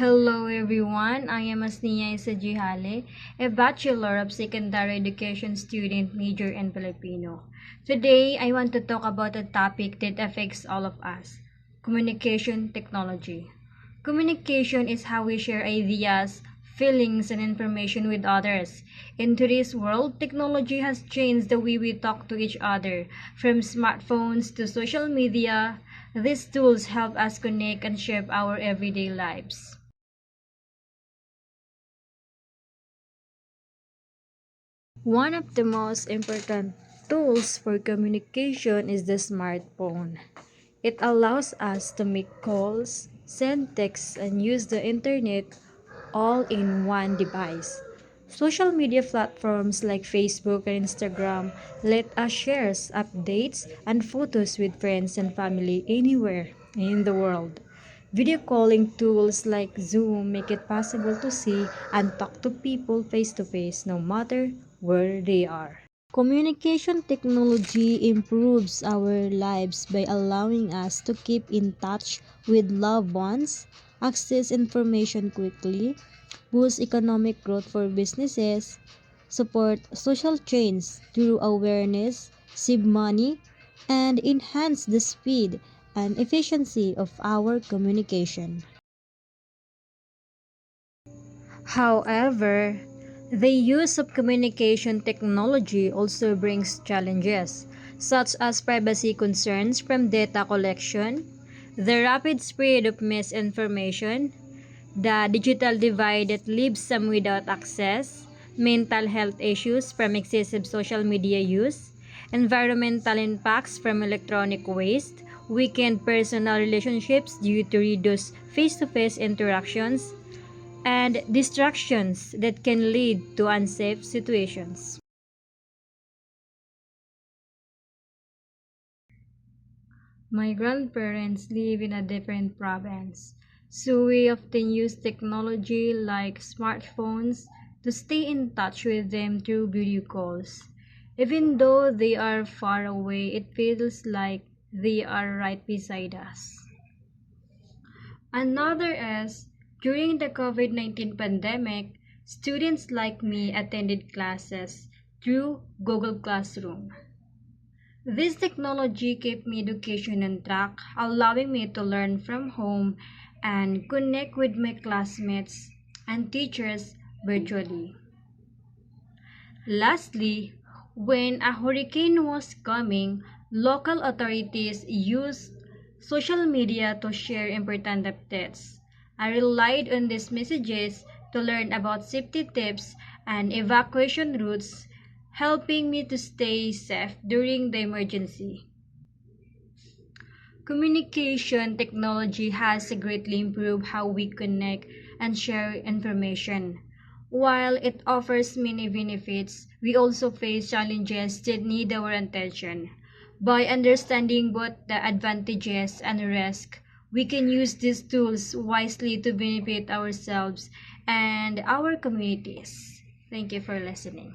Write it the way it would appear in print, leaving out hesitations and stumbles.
Hello everyone, I am Asnia Isajihale, a Bachelor of Secondary Education student major in Filipino. Today, I want to talk about a topic that affects all of us, communication technology. Communication is how we share ideas, feelings, and information with others. In today's world, technology has changed the way we talk to each other. From smartphones to social media, these tools help us connect and shape our everyday lives. One of the most important tools for communication is the smartphone. It allows us to make calls, send texts, and use the internet all in one device. Social media platforms like Facebook and Instagram let us share updates and photos with friends and family anywhere in the world. Video calling tools like Zoom make it possible to see and talk to people face to face no matter where they are. Communication technology improves our lives by allowing us to keep in touch with loved ones, access information quickly, boost economic growth for businesses, support social change through awareness, save money, and enhance the speed and efficiency of our communication. However, the use of communication technology also brings challenges, such as privacy concerns from data collection, the rapid spread of misinformation, the digital divide that leaves some without access, mental health issues from excessive social media use, environmental impacts from electronic waste, weakened personal relationships due to reduced face-to-face interactions, and distractions that can lead to unsafe situations. My grandparents live in a different province, so we often use technology like smartphones to stay in touch with them through video calls. Even though they are far away, it feels like they are right beside us. Another is, during the COVID-19 pandemic, students like me attended classes through Google Classroom. This technology kept me education on track, allowing me to learn from home and connect with my classmates and teachers virtually. Lastly, when a hurricane was coming, local authorities used social media to share important updates. I relied on these messages to learn about safety tips and evacuation routes, helping me to stay safe during the emergency. Communication technology has greatly improved how we connect and share information. While it offers many benefits, we also face challenges that need our attention. By understanding both the advantages and risks, we can use these tools wisely to benefit ourselves and our communities. Thank you for listening.